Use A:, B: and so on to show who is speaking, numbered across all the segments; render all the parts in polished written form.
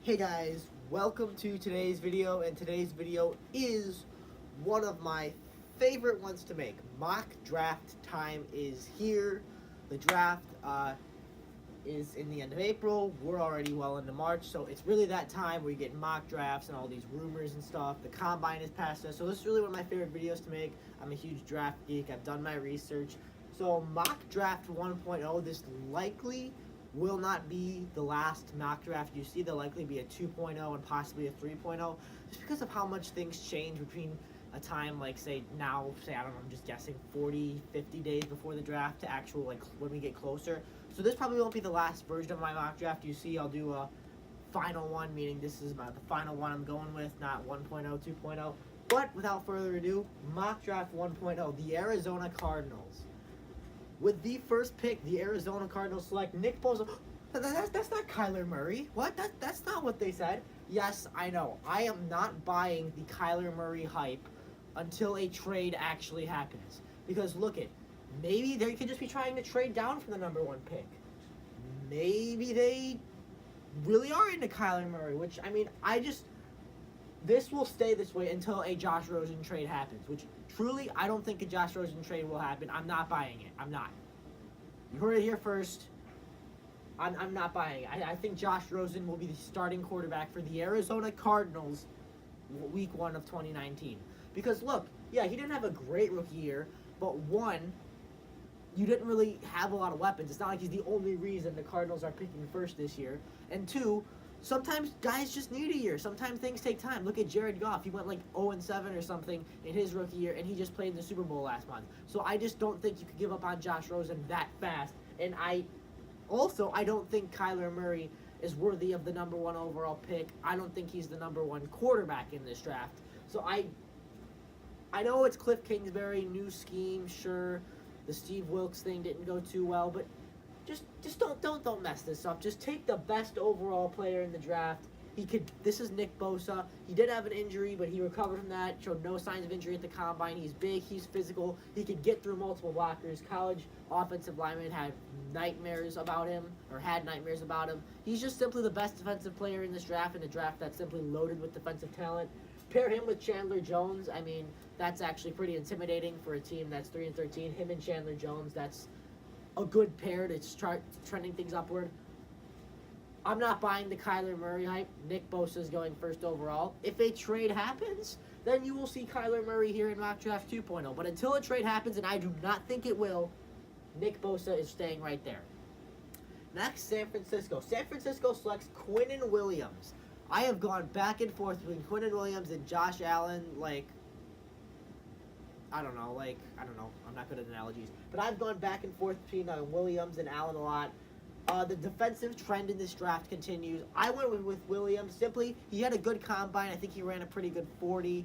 A: Hey guys, welcome to today's video, and today's video is one of my favorite ones to make. Mock draft time is here. The draft is in the end of April. We're already well into March, so it's really that time where you get mock drafts and all these rumors and stuff. The combine is past us, so this is really one of my favorite videos to make. I'm a huge draft geek. I've done my research. So mock draft 1.0, this likely will not be the last mock draft you see. There'll likely be a 2.0 and possibly a 3.0, just because of how much things change between a time like say I don't know, I'm just guessing 40, 50 days before the draft to actual like when we get closer. So this probably won't be the last version of my mock draft you see. I'll do a final one, meaning this is the final one I'm going with, not 1.0, 2.0. But without further ado, mock draft 1.0, the Arizona Cardinals. With the first pick, the Arizona Cardinals select Nick Bosa. That's not Kyler Murray. What? That's not what they said. Yes, I know. I am not buying the Kyler Murray hype until a trade actually happens. Because look it, maybe they could just be trying to trade down from the number one pick. Maybe they really are into Kyler Murray, which, I mean, this will stay this way until a Josh Rosen trade happens, which truly I don't think a Josh Rosen trade will happen. I'm not buying it. I'm not. You heard it here first. I'm not buying it. I think Josh Rosen will be the starting quarterback for the Arizona Cardinals week 1 of 2019. Because look, yeah, he didn't have a great rookie year, but one, you didn't really have a lot of weapons. It's not like he's the only reason the Cardinals are picking first this year. And two, sometimes guys just need a year. Sometimes things take time. Look at Jared Goff. He went like 0-7 or something in his rookie year, and he just played in the Super Bowl last month. So I just don't think you could give up on Josh Rosen that fast. And I don't think Kyler Murray is worthy of the number one overall pick. I don't think he's the number one quarterback in this draft. So I know it's Cliff Kingsbury, new scheme, sure. The Steve Wilkes thing didn't go too well, but just don't mess this up. Just take the best overall player in the draft. This is Nick Bosa. He did have an injury, but he recovered from that. Showed no signs of injury at the combine. He's big. He's physical. He could get through multiple blockers. College offensive linemen had nightmares about him. He's just simply the best defensive player in this draft, in a draft that's simply loaded with defensive talent. Pair him with Chandler Jones. I mean, that's actually pretty intimidating for a team that's 3-13. Him and Chandler Jones, that's a good pair to start trending things upward. I'm not buying the Kyler Murray hype. Nick Bosa is going first overall. If a trade happens, then you will see Kyler Murray here in mock draft 2.0. But until a trade happens, and I do not think it will, Nick Bosa is staying right there. Next, San Francisco. San Francisco selects Quinnen Williams. I have gone back and forth between Quinnen Williams and Josh Allen, I don't know. I'm not good at analogies. But I've gone back and forth between Williams and Allen a lot. The defensive trend in this draft continues. I went with Williams. Simply, he had a good combine. I think he ran a pretty good 40.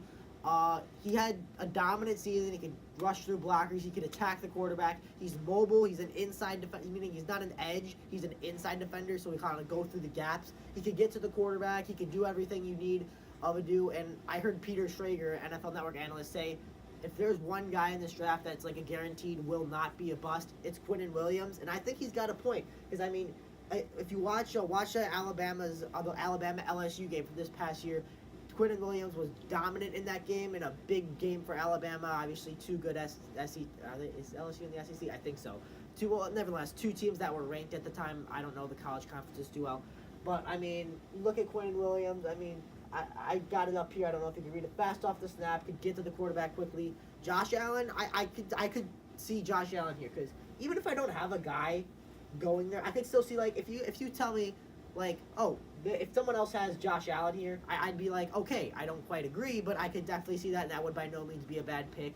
A: He had a dominant season. He could rush through blockers. He could attack the quarterback. He's mobile. He's an inside defender, meaning he's not an edge. He's an inside defender, so he kind of go through the gaps. He could get to the quarterback. He could do everything you need of a do. And I heard Peter Schrager, NFL Network analyst, say, if there's one guy in this draft that's like a guaranteed will not be a bust, it's Quinnen Williams. And I think he's got a point. Because, I mean, if you watch the Alabama LSU game from this past year, Quinnen Williams was dominant in that game, in a big game for Alabama. Obviously, two good is LSU in the SEC? I think so. Nevertheless, two teams that were ranked at the time. I don't know the college conferences too well. But, I mean, look at Quinnen Williams. I mean, I got it up here. I don't know if you can read it. Fast off the snap, could get to the quarterback quickly. Josh Allen, I could see Josh Allen here, because even if I don't have a guy going there, I could still see, like, if you tell me, like, oh, if someone else has Josh Allen here, I'd be like, okay, I don't quite agree, but I could definitely see that, and that would by no means be a bad pick.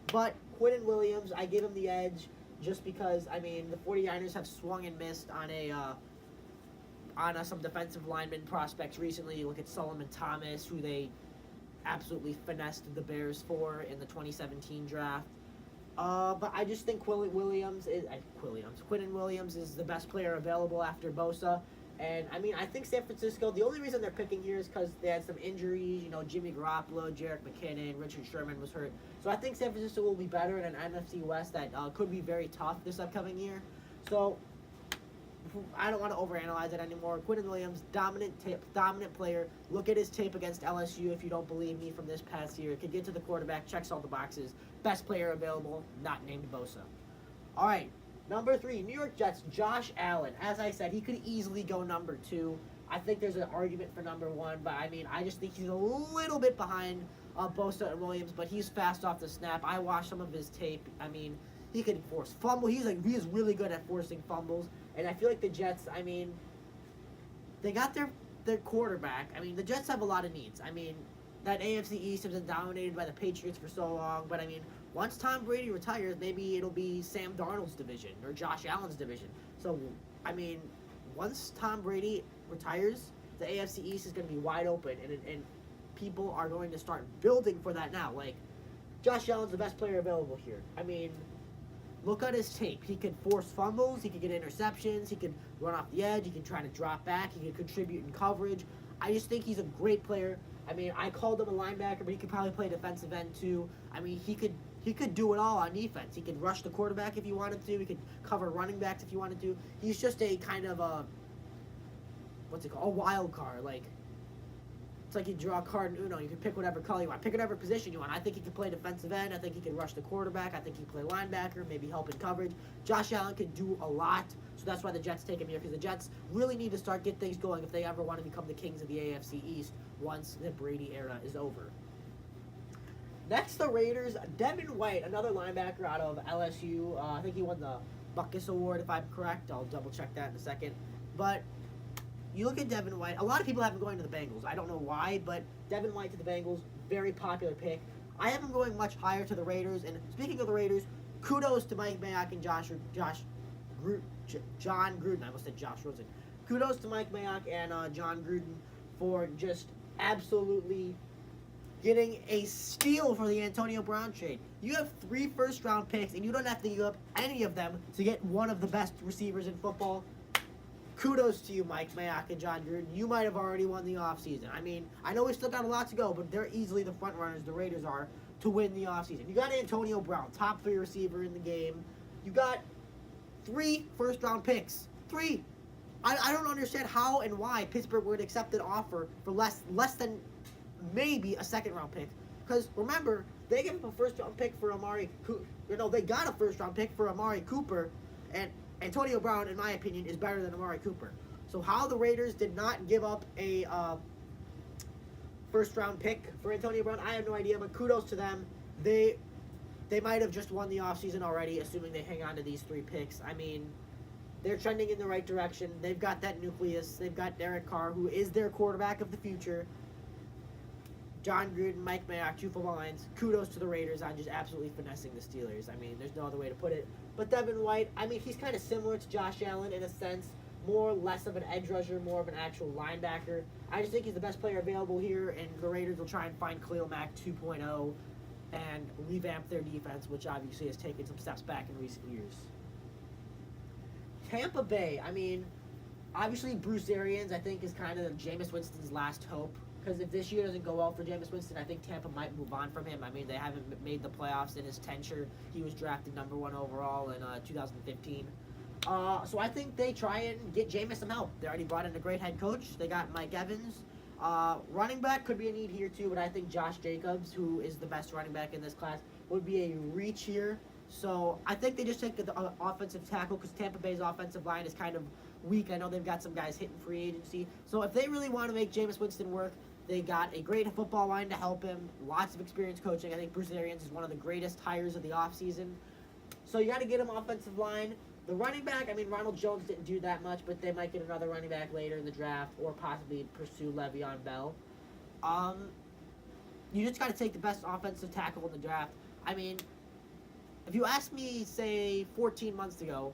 A: But Quinnen Williams, I give him the edge just because, I mean, the 49ers have swung and missed on some defensive lineman prospects recently. You look at Solomon Thomas, who they absolutely finessed the Bears for in the 2017 draft. But I just think Quinnen Williams is the best player available after Bosa. And, I mean, I think San Francisco, the only reason they're picking here is because they had some injuries. You know, Jimmy Garoppolo, Jerick McKinnon, Richard Sherman was hurt. So I think San Francisco will be better in an NFC West that could be very tough this upcoming year. So I don't want to overanalyze it anymore. Quinnen Williams, dominant player. Look at his tape against LSU if you don't believe me from this past year. Can get to the quarterback, checks all the boxes. Best player available, not named Bosa. All right, number 3, New York Jets, Josh Allen. As I said, he could easily go number 2. I think there's an argument for number 1, but I mean, I just think he's a little bit behind Bosa and Williams, but he's fast off the snap. I watched some of his tape. I mean, he can force fumble. He is really good at forcing fumbles. And I feel like the Jets, I mean, they got their quarterback. I mean, the Jets have a lot of needs. I mean, that AFC East has been dominated by the Patriots for so long. But, I mean, once Tom Brady retires, maybe it'll be Sam Darnold's division or Josh Allen's division. So, I mean, once Tom Brady retires, the AFC East is going to be wide open. And people are going to start building for that now. Like, Josh Allen's the best player available here. I mean, look at his tape. He can force fumbles. He can get interceptions. He can run off the edge. He can try to drop back. He can contribute in coverage. I just think he's a great player. I mean, I called him a linebacker, but he could probably play defensive end too. I mean, he could do it all on defense. He could rush the quarterback if he wanted to. He could cover running backs if he wanted to. He's just a kind of a, a wild card. Like, it's like you draw a card in Uno. You can pick whatever color you want. Pick whatever position you want. I think he can play defensive end. I think he can rush the quarterback. I think he can play linebacker, maybe help in coverage. Josh Allen can do a lot, so that's why the Jets take him here, because the Jets really need to start get things going if they ever want to become the kings of the AFC East once the Brady era is over. Next, the Raiders. Devin White, another linebacker out of LSU. I think he won the Butkus Award, if I'm correct. I'll double-check that in a second. But you look at Devin White. A lot of people have him going to the Bengals. I don't know why, but Devin White to the Bengals, very popular pick. I have him going much higher to the Raiders. And speaking of the Raiders, kudos to Mike Mayock and John Gruden. I almost said Josh Rosen. Kudos to Mike Mayock and John Gruden for just absolutely getting a steal for the Antonio Brown trade. You have 3 first-round picks, and you don't have to give up any of them to get one of the best receivers in football. Kudos to you, Mike Mayock and John Gruden. You might have already won the offseason. I mean, I know we still got a lot to go, but they're easily the front runners, the Raiders are, to win the offseason. You got Antonio Brown, top 3 receiver in the game. You got 3 first-round picks. 3. I don't understand how and why Pittsburgh would accept an offer for less than maybe a second-round pick. Because, remember, they gave up a first-round pick for they got a first-round pick for Amari Cooper, and Antonio Brown, in my opinion, is better than Amari Cooper. So how the Raiders did not give up a first-round pick for Antonio Brown, I have no idea, but kudos to them. They might have just won the offseason already, assuming they hang on to these 3 picks. I mean, they're trending in the right direction. They've got that nucleus. They've got Derek Carr, who is their quarterback of the future. John Gruden, Mike Mayock, 2 football lines. Kudos to the Raiders on just absolutely finessing the Steelers. I mean, there's no other way to put it. But Devin White, I mean, he's kind of similar to Josh Allen in a sense. Less of an edge rusher, more of an actual linebacker. I just think he's the best player available here, and the Raiders will try and find Khalil Mack 2.0 and revamp their defense, which obviously has taken some steps back in recent years. Tampa Bay, I mean, obviously Bruce Arians, I think, is kind of Jameis Winston's last hope. Because if this year doesn't go well for Jameis Winston, I think Tampa might move on from him. I mean, they haven't made the playoffs in his tenure. He was drafted number 1 overall in 2015. So I think they try and get Jameis some help. They already brought in a great head coach. They got Mike Evans. Running back could be a need here too, but I think Josh Jacobs, who is the best running back in this class, would be a reach here. So I think they just take the offensive tackle, because Tampa Bay's offensive line is kind of weak. I know they've got some guys hitting free agency. So if they really want to make Jameis Winston work, they got a great football line to help him. Lots of experience coaching. I think Bruce Arians is one of the greatest hires of the offseason. So you got to get him offensive line. The running back, I mean, Ronald Jones didn't do that much, but they might get another running back later in the draft, or possibly pursue Le'Veon Bell. You just got to take the best offensive tackle in the draft. I mean, if you asked me, say, 14 months ago,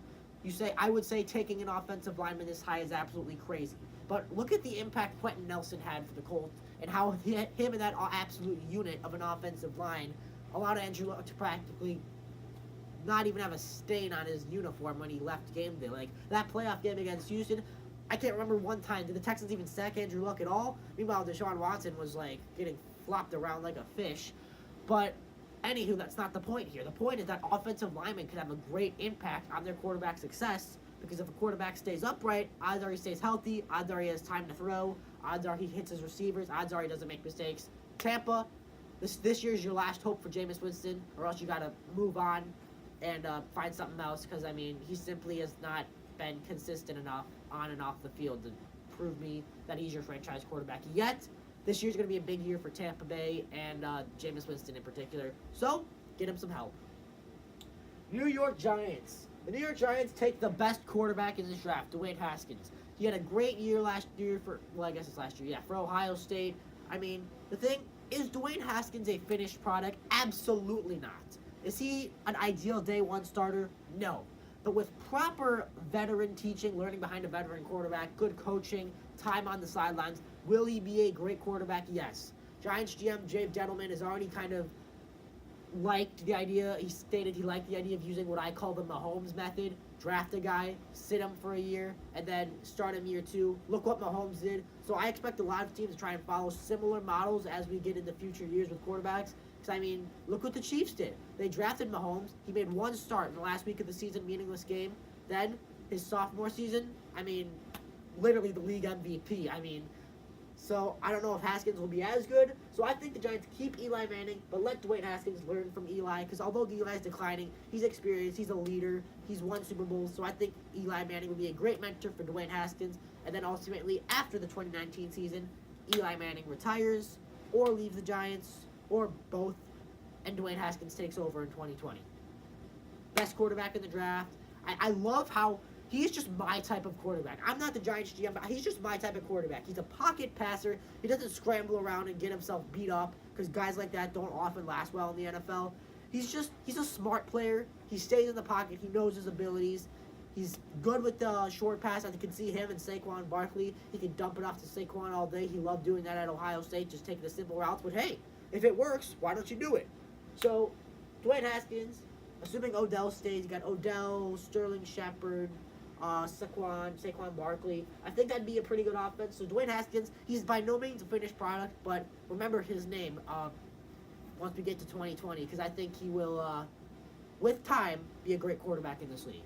A: I would say taking an offensive lineman this high is absolutely crazy. But look at the impact Quentin Nelson had for the Colts, and how him and that absolute unit of an offensive line allowed Andrew Luck to practically not even have a stain on his uniform when he left game day. Like, that playoff game against Houston, I can't remember one time. Did the Texans even sack Andrew Luck at all? Meanwhile, Deshaun Watson was, like, getting flopped around like a fish. But, anywho, that's not the point here. The point is that offensive linemen can have a great impact on their quarterback success. because if a quarterback stays upright, odds are he stays healthy, odds are he has time to throw, odds are he hits his receivers, odds are he doesn't make mistakes. Tampa, this year's your last hope for Jameis Winston, or else you got to move on and find something else, because, I mean, he simply has not been consistent enough on and off the field to prove me that he's your franchise quarterback yet. This year's going to be a big year for Tampa Bay and Jameis Winston in particular. So, get him some help. New York Giants. The New York Giants take the best quarterback in this draft, Dwayne Haskins. He had a great year last year for, well, I guess it's last year, yeah, for Ohio State. I mean, the thing, is Dwayne Haskins a finished product? Absolutely not. Is he an ideal day one starter? No. But with proper veteran teaching, learning behind a veteran quarterback, good coaching, time on the sidelines, will he be a great quarterback? Yes. Giants GM Dave Gettleman has already kind of liked the idea. He stated he liked the idea of using what I call the Mahomes method. Draft a guy, sit him for a year, and then start him year 2. Look what Mahomes did. So I expect a lot of teams to try and follow similar models as we get into future years with quarterbacks. Because, I mean, look what the Chiefs did. They drafted Mahomes. He made one start in the last week of the season, meaningless game. Then, his sophomore season, I mean, literally the league MVP. I mean, so I don't know if Haskins will be as good. So I think the Giants keep Eli Manning, but let Dwayne Haskins learn from Eli. Because although Eli's declining, he's experienced, he's a leader, he's won Super Bowls. So I think Eli Manning will be a great mentor for Dwayne Haskins. And then ultimately, after the 2019 season, Eli Manning retires or leaves the Giants, or both, and Dwayne Haskins takes over in 2020. Best quarterback in the draft. I love how he's just my type of quarterback. I'm not the Giants GM, but he's just my type of quarterback. He's a pocket passer. He doesn't scramble around and get himself beat up, because guys like that don't often last well in the NFL. He's a smart player. He stays in the pocket. He knows his abilities. He's good with the short pass. I can see him and Saquon Barkley. He can dump it off to Saquon all day. He loved doing that at Ohio State, just taking the simple routes. But hey, if it works, why don't you do it? So, Dwayne Haskins, assuming Odell stays, you got Odell, Sterling Shepard, Saquon Barkley. I think that'd be a pretty good offense. So Dwayne Haskins, he's by no means a finished product, but remember his name once we get to 2020, because I think he will, with time, be a great quarterback in this league.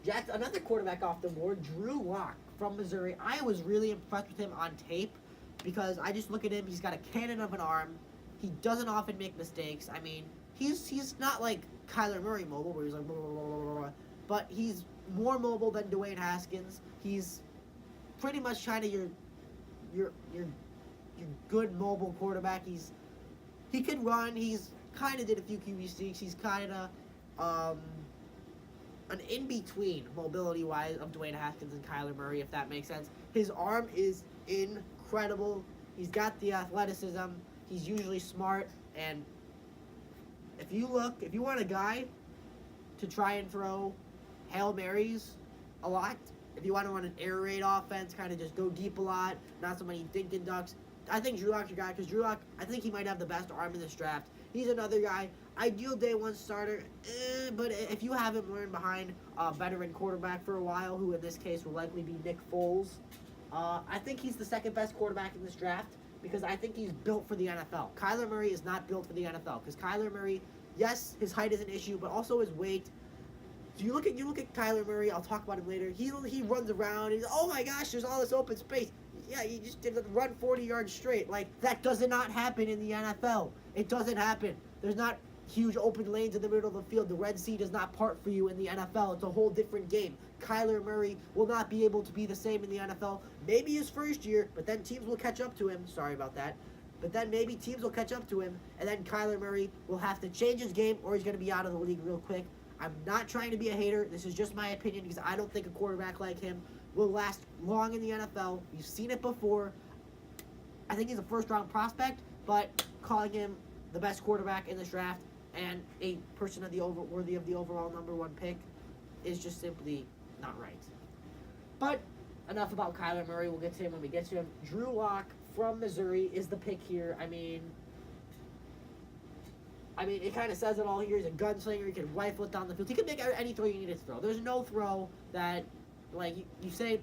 A: Jets, another quarterback off the board, Drew Lock from Missouri. I was really impressed with him on tape, because I just look at him, he's got a cannon of an arm. He doesn't often make mistakes. I mean, he's not like Kyler Murray mobile, where he's like, blah, blah, blah, blah, blah, but he's more mobile than Dwayne Haskins. He's pretty much kind of your good mobile quarterback. He can run. He's kind of did a few QB sneaks. He's kind of an in-between mobility-wise of Dwayne Haskins and Kyler Murray, if that makes sense. His arm is incredible. He's got the athleticism. He's usually smart. And if you want a guy to try and throw Hail Marys a lot, if you want to run an air raid offense, kind of just go deep a lot, not so many dink and ducks, I think Drew Lock's your guy, because Drew Lock, I think he might have the best arm in this draft. He's another guy, ideal day one starter, but if you haven't learned behind a veteran quarterback for a while, who in this case will likely be Nick Foles, I think he's the second best quarterback in this draft, because I think he's built for the NFL. Kyler Murray is not built for the NFL, because Kyler Murray, yes, his height is an issue, but also his weight. So you look at Kyler Murray, I'll talk about him later. He runs around, and he's, oh my gosh, there's all this open space. Yeah, he just did run 40 yards straight. Like, that does not happen in the NFL. It doesn't happen. There's not huge open lanes in the middle of the field. The Red Sea does not part for you in the NFL. It's a whole different game. Kyler Murray will not be able to be the same in the NFL. Maybe his first year, but then teams will catch up to him. Sorry about that. But then maybe teams will catch up to him, and then Kyler Murray will have to change his game, or he's going to be out of the league real quick. I'm not trying to be a hater. This is just my opinion, because I don't think a quarterback like him will last long in the NFL. We've seen it before. I think he's a first-round prospect, but calling him the best quarterback in this draft and a person worthy of the overall #1 pick is just simply not right. But enough about Kyler Murray. We'll get to him when we get to him. Drew Lock from Missouri is the pick here. I mean, it kind of says it all here. He's a gunslinger. He can rifle it down the field. He can make any throw you need to throw. There's no throw that, like, you say,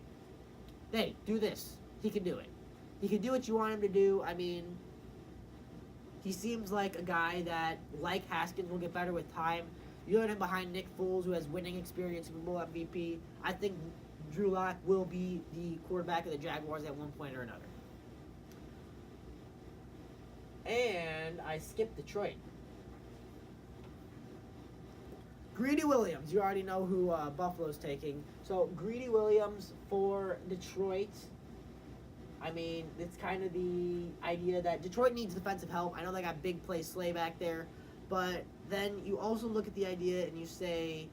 A: hey, do this. He can do it. He can do what you want him to do. I mean, he seems like a guy that, like Haskins, will get better with time. You put him behind Nick Foles, who has winning experience, Super Bowl MVP. I think Drew Lock will be the quarterback of the Jaguars at one point or another. And I skipped Detroit. Greedy Williams. You already know who Buffalo's taking. So Greedy Williams for Detroit. I mean, it's kind of the idea that Detroit needs defensive help. I know they got big play Slay back there. But then you also look at the idea and you say,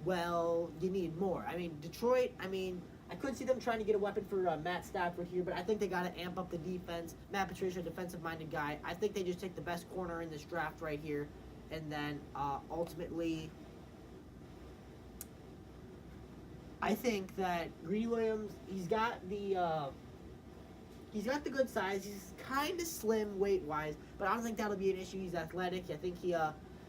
A: well, you need more. I mean, Detroit, I could see them trying to get a weapon for Matt Stafford here, but I think they got to amp up the defense. Matt Patricia, defensive-minded guy. I think they just take the best corner in this draft right here. And then ultimately, I think that Greedy Williams, he's got the good size. He's kind of slim weight-wise, but I don't think that'll be an issue. He's athletic. I think he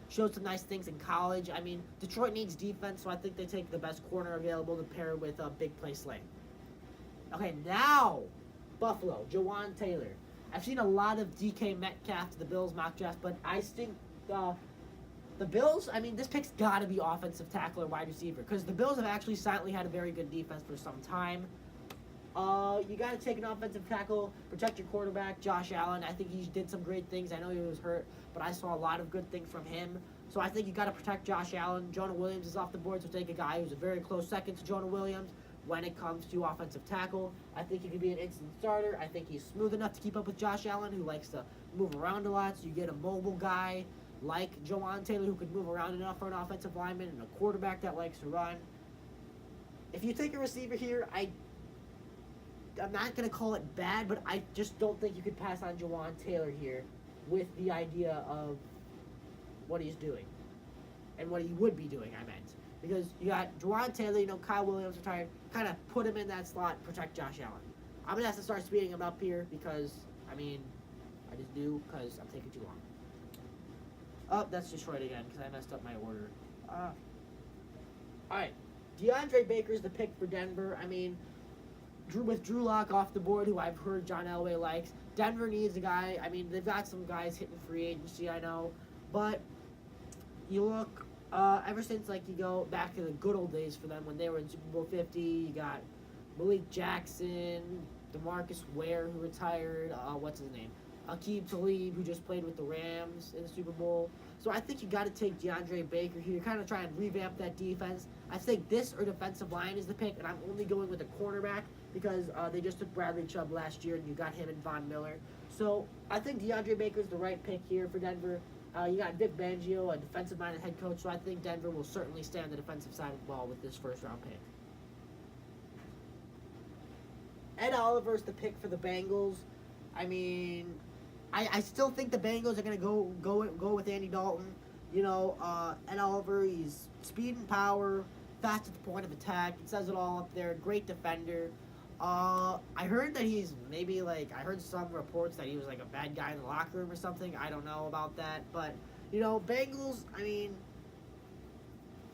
A: showed some nice things in college. I mean, Detroit needs defense, so I think they take the best corner available to pair with a big play Slay. Okay, now Buffalo, Jawan Taylor. I've seen a lot of DK Metcalf to the Bills mock draft, but I think the Bills, this pick's got to be offensive tackle or wide receiver because the Bills have actually silently had a very good defense for some time. You got to take an offensive tackle, protect your quarterback, Josh Allen. I think he did some great things. I know he was hurt, but I saw a lot of good things from him. So I think you got to protect Josh Allen. Jonah Williams is off the board, so take a guy who's a very close second to Jonah Williams when it comes to offensive tackle. I think he could be an instant starter. I think he's smooth enough to keep up with Josh Allen, who likes to move around a lot. So you get a mobile guy like Jawan Taylor who could move around enough for an offensive lineman and a quarterback that likes to run. If you take a receiver here, I'm not going to call it bad, but I just don't think you could pass on Jawan Taylor here with the idea of what he's doing and what he would be doing, I meant. Because you got Jawan Taylor, Kyle Williams retired, kind of put him in that slot, protect Josh Allen. I'm going to have to start speeding him up here because, I just do because I'm taking too long. Oh, that's Detroit again because I messed up my order. Alright, DeAndre Baker's the pick for Denver. With Drew Lock off the board, who I've heard John Elway likes. Denver needs a guy. They've got some guys hitting free agency, I know. But you look, ever since, you go back to the good old days for them when they were in Super Bowl 50, you got Malik Jackson, DeMarcus Ware, who retired, what's his name? Aqib Talib, who just played with the Rams in the Super Bowl. So I think you got to take DeAndre Baker here, kind of try and revamp that defense. I think this or defensive line is the pick, and I'm only going with a cornerback because they just took Bradley Chubb last year, and you got him and Von Miller. So I think DeAndre Baker's the right pick here for Denver. You got Vic Fangio, a defensive-minded head coach, so I think Denver will certainly stay on the defensive side of the ball with this first-round pick. Ed Oliver's the pick for the Bengals. I still think the Bengals are going to go with Andy Dalton. Ed Oliver, he's speed and power, fast at the point of attack. It says it all up there. Great defender. I heard that he's maybe I heard some reports that he was a bad guy in the locker room or something. I don't know about that. But, Bengals,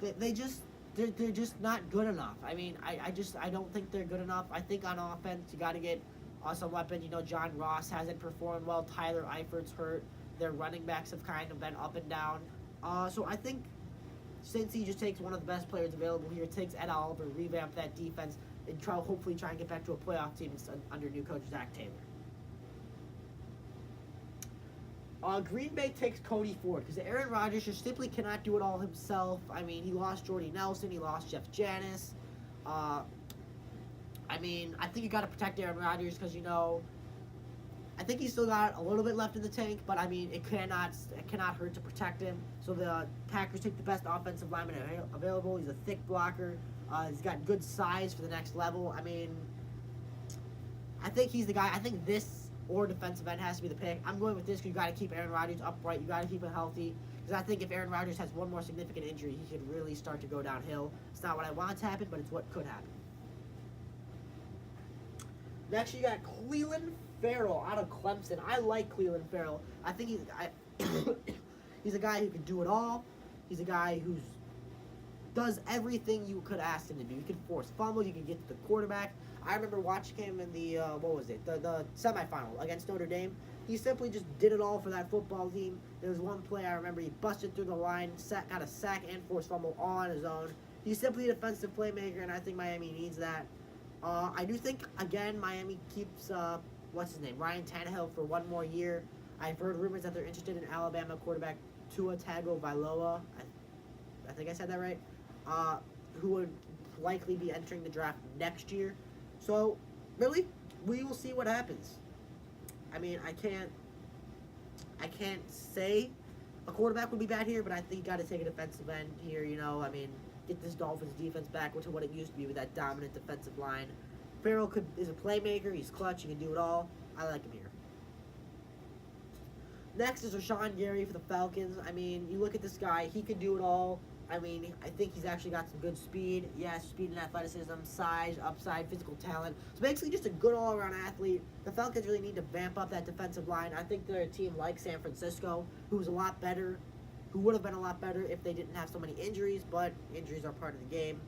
A: they're just not good enough. I don't think they're good enough. I think on offense, you got to get some weapons. John Ross hasn't performed well. Tyler Eifert's hurt. Their running backs have kind of been up and down. So I think since he just takes one of the best players available here, takes Ed Oliver, revamp that defense, and hopefully try and get back to a playoff team under new coach Zach Taylor. Green Bay takes Cody Ford because Aaron Rodgers just simply cannot do it all himself. He lost Jordy Nelson. He lost Jeff Janis. I think you got to protect Aaron Rodgers because, I think he's still got a little bit left in the tank, but, it cannot hurt to protect him. So the Packers take the best offensive lineman available. He's a thick blocker. He's got good size for the next level. I think he's the guy. I think this or defensive end has to be the pick. I'm going with this because you got to keep Aaron Rodgers upright. You got to keep him healthy. Because I think if Aaron Rodgers has one more significant injury, he could really start to go downhill. It's not what I want to happen, but it's what could happen. Next, you got Clelin Ferrell out of Clemson. I like Clelin Ferrell. I think he's a guy who can do it all. He's a guy who's does everything you could ask him to do. He can force fumbles. He can get to the quarterback. I remember watching him in the the semifinal against Notre Dame. He simply just did it all for that football team. There was one play I remember he busted through the line, got a sack and forced fumble all on his own. He's simply a defensive playmaker, and I think Miami needs that. I do think, again, Miami keeps, what's his name, Ryan Tannehill for one more year. I've heard rumors that they're interested in Alabama quarterback Tua Tagovailoa. I think I said that right. Who would likely be entering the draft next year. So, really, we will see what happens. I mean, I can't say a quarterback would be bad here, but I think you got to take a defensive end here. You know, I mean, get this Dolphins defense back to what it used to be with that dominant defensive line. Farrell is a playmaker. He's clutch. He can do it all. I like him here. Next is Rashawn Gary for the Falcons. I mean, you look at this guy. He can do it all. I mean, I think he's actually got some good speed. Yes, speed and athleticism, size, upside, physical talent. So basically just a good all-around athlete. The Falcons really need to vamp up that defensive line. I think they're a team like San Francisco, who's a lot better, who would have been a lot better if they didn't have so many injuries, but injuries are part of the game.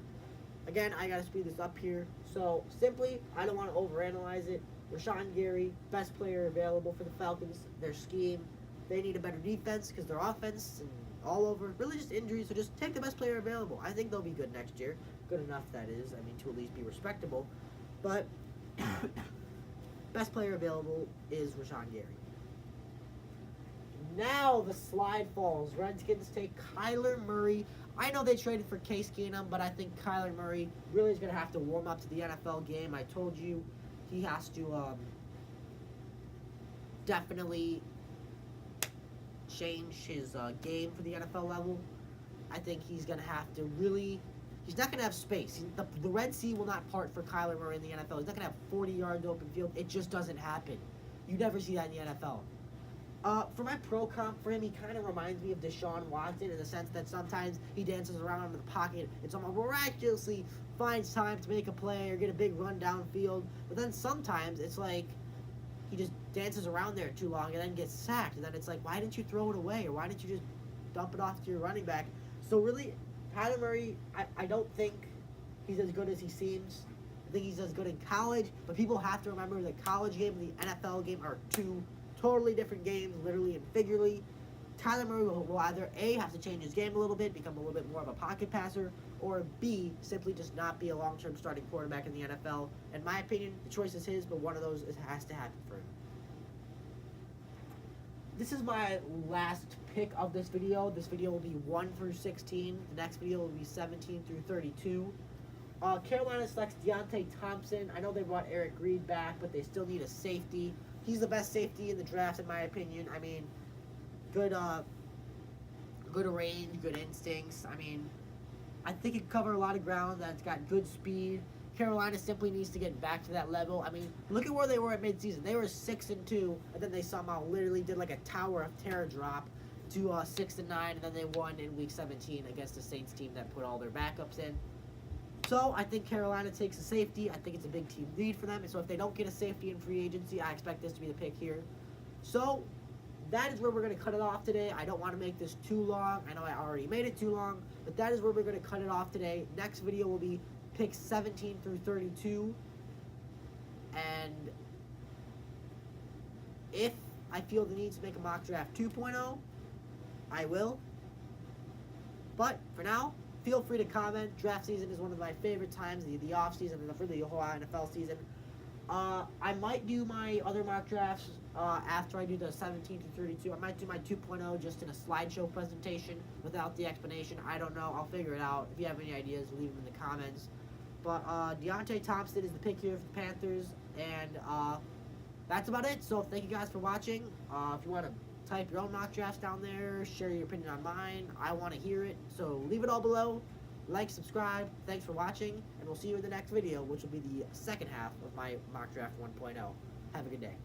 A: Again, I got to speed this up here. So, simply, I don't want to overanalyze it. Rashawn Gary, best player available for the Falcons. Their scheme, they need a better defense because their offense and all over, really just injuries, so just take the best player available. I think they'll be good next year. Good enough, that is. I mean, to at least be respectable. But, best player available is Rashawn Gary. Now the slide falls. Redskins take Kyler Murray. I know they traded for Case Keenum, but I think Kyler Murray really is going to have to warm up to the NFL game. I told you he has to definitely change his game for the NFL level. I think he's going to have to really... He's not going to have space. The Red Sea will not part for Kyler Murray in the NFL. He's not going to have 40 yards open field. It just doesn't happen. You never see that in the NFL. For my pro comp for him, he kind of reminds me of Deshaun Watson in the sense that sometimes he dances around in the pocket and somehow miraculously finds time to make a play or get a big run downfield. But then sometimes it's like he just dances around there too long and then gets sacked. And then it's like, why didn't you throw it away? Or why didn't you just dump it off to your running back? So really, Kyler Murray, I don't think he's as good as he seems. I think he's as good in college. But people have to remember the college game and the NFL game are two totally different games, literally and figuratively. Kyler Murray will either A, have to change his game a little bit, become a little bit more of a pocket passer, or B, simply just not be a long-term starting quarterback in the NFL. In my opinion, the choice is his, but one of those has to happen for him. This is my last pick of this video. This video will be 1 through 16. The next video will be 17 through 32. Carolina selects Deontay Thompson. I know they brought Eric Reed back, but they still need a safety. He's the best safety in the draft, in my opinion. I mean, good range, good instincts. I mean, I think he can cover a lot of ground. That's got good speed. Carolina simply needs to get back to that level. I mean, look at where they were at midseason. They were 6-2, and then they somehow literally did like a Tower of Terror drop to 6-9, and then they won in Week 17 against the Saints team that put all their backups in. So, I think Carolina takes a safety. I think it's a big team lead for them. And so, if they don't get a safety in free agency, I expect this to be the pick here. So, that is where we're going to cut it off today. I don't want to make this too long. I know I already made it too long. But that is where we're going to cut it off today. Next video will be picks 17 through 32. And if I feel the need to make a mock draft 2.0, I will. But, for now, feel free to comment. Draft season is one of my favorite times, the off season and for the whole NFL season. I might do my other mock drafts after I do the 17 to 32. I might do my 2.0 just in a slideshow presentation without the explanation. I don't know. I'll figure it out. If you have any ideas, leave them in the comments. But Deontay Thompson is the pick here for the Panthers. And that's about it. So thank you guys for watching. If you want to type your own mock drafts down there, share your opinion on mine. I want to hear it. So leave it all below. Like, subscribe. Thanks for watching. And we'll see you in the next video, which will be the second half of my mock draft 1.0. Have a good day.